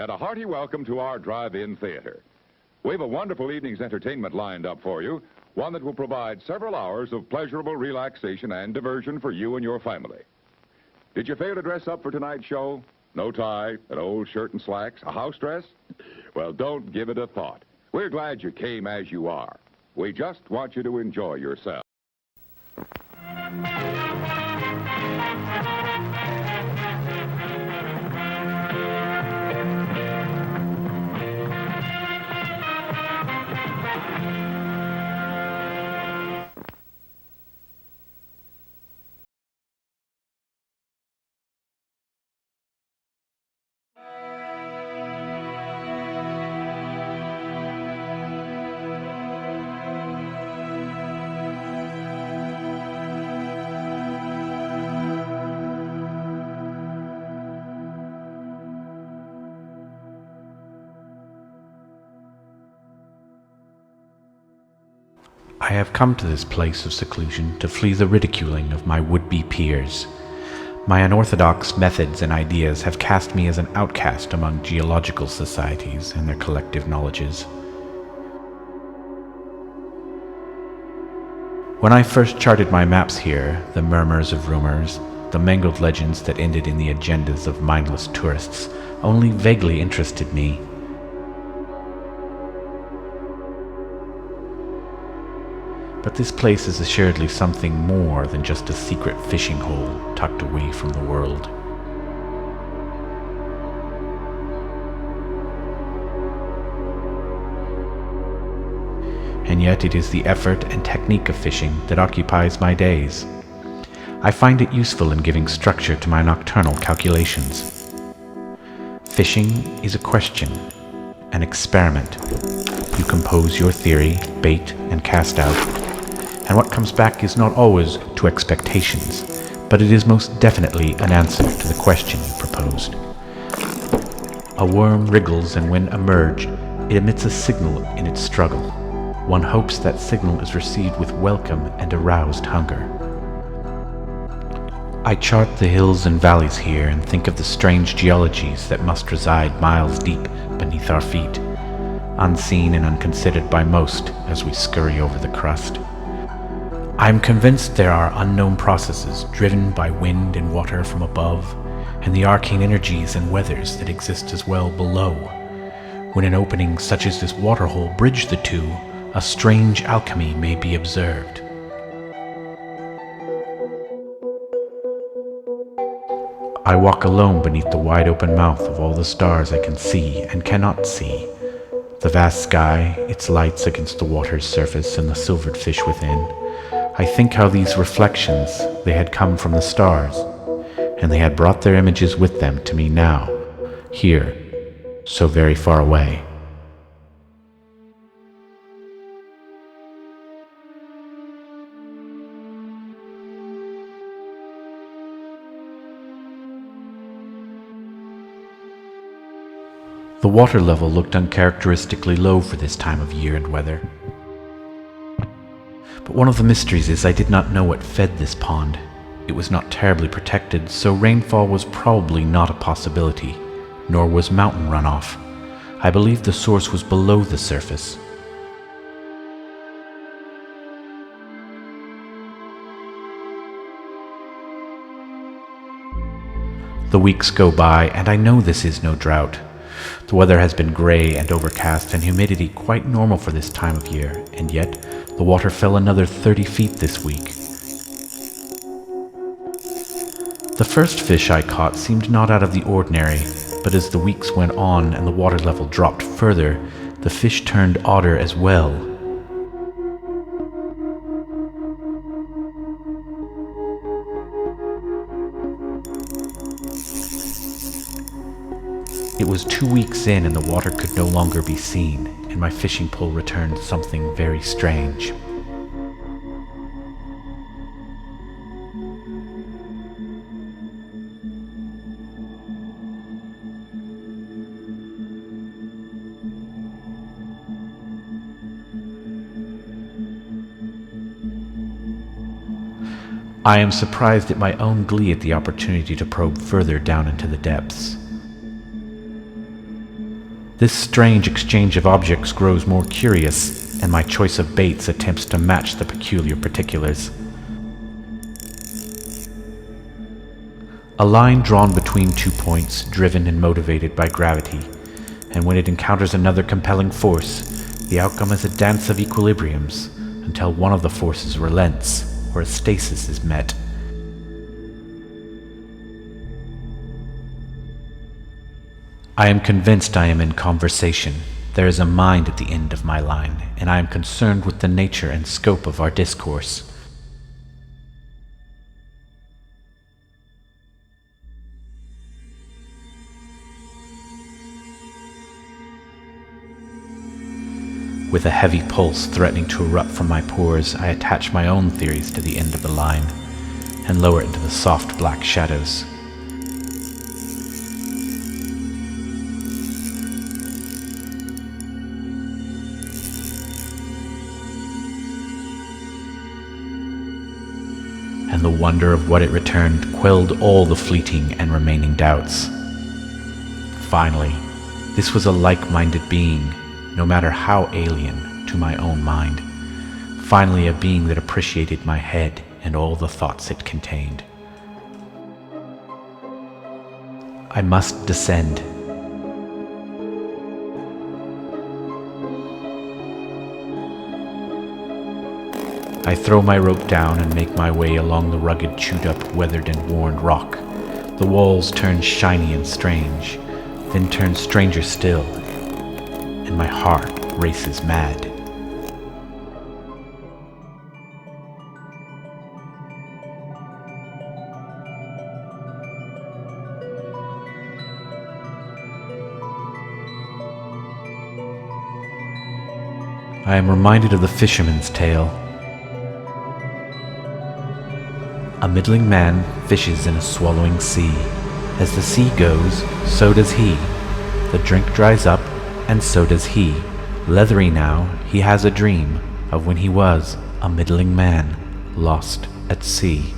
and a hearty welcome to our drive-in theater. We have a wonderful evening's entertainment lined up for you, one that will provide several hours of pleasurable relaxation and diversion for you and your family. Did you fail to dress up for tonight's show? No tie, an old shirt and slacks, a house dress? Well, don't give it a thought. We're glad you came as you are. We just want you to enjoy yourself. I have come to this place of seclusion to flee the ridiculing of my would-be peers. My unorthodox methods and ideas have cast me as an outcast among geological societies and their collective knowledges. When I first charted my maps here, the murmurs of rumors, the mangled legends that ended in the agendas of mindless tourists, only vaguely interested me. But this place is assuredly something more than just a secret fishing hole tucked away from the world. And yet it is the effort and technique of fishing that occupies my days. I find it useful in giving structure to my nocturnal calculations. Fishing is a question, an experiment. You compose your theory, bait, and cast out. And what comes back is not always to expectations, but it is most definitely an answer to the question you proposed. A worm wriggles, and when emerged, it emits a signal in its struggle. One hopes that signal is received with welcome and aroused hunger. I chart the hills and valleys here and think of the strange geologies that must reside miles deep beneath our feet, unseen and unconsidered by most as we scurry over the crust. I am convinced there are unknown processes driven by wind and water from above, and the arcane energies and weathers that exist as well below. When an opening such as this waterhole bridge the two, a strange alchemy may be observed. I walk alone beneath the wide open mouth of all the stars I can see and cannot see. The vast sky, its lights against the water's surface and the silvered fish within. I think how these reflections, they had come from the stars, and they had brought their images with them to me now, here, so very far away. The water level looked uncharacteristically low for this time of year and weather. But one of the mysteries is I did not know what fed this pond. It was not terribly protected, so rainfall was probably not a possibility, nor was mountain runoff. I believe the source was below the surface. The weeks go by, and I know this is no drought. The weather has been gray and overcast, and humidity quite normal for this time of year, and yet the water fell another 30 feet this week. The first fish I caught seemed not out of the ordinary, but as the weeks went on and the water level dropped further, the fish turned odder as well. It was 2 weeks in and the water could no longer be seen, and my fishing pole returned something very strange. I am surprised at my own glee at the opportunity to probe further down into the depths. This strange exchange of objects grows more curious, and my choice of baits attempts to match the peculiar particulars. A line drawn between 2 points, driven and motivated by gravity, and when it encounters another compelling force, the outcome is a dance of equilibriums until one of the forces relents or a stasis is met. I am convinced I am in conversation. There is a mind at the end of my line, and I am concerned with the nature and scope of our discourse. With a heavy pulse threatening to erupt from my pores, I attach my own theories to the end of the line and lower it into the soft black shadows. And the wonder of what it returned quelled all the fleeting and remaining doubts. Finally, this was a like-minded being, no matter how alien to my own mind. Finally, a being that appreciated my head and all the thoughts it contained. I must descend. I throw my rope down and make my way along the rugged, chewed-up, weathered and worn rock. The walls turn shiny and strange, then turn stranger still, and my heart races mad. I am reminded of the fisherman's tale. A middling man fishes in a swallowing sea. As the sea goes, so does he. The drink dries up, and so does he. Leathery now, he has a dream of when he was a middling man, lost at sea.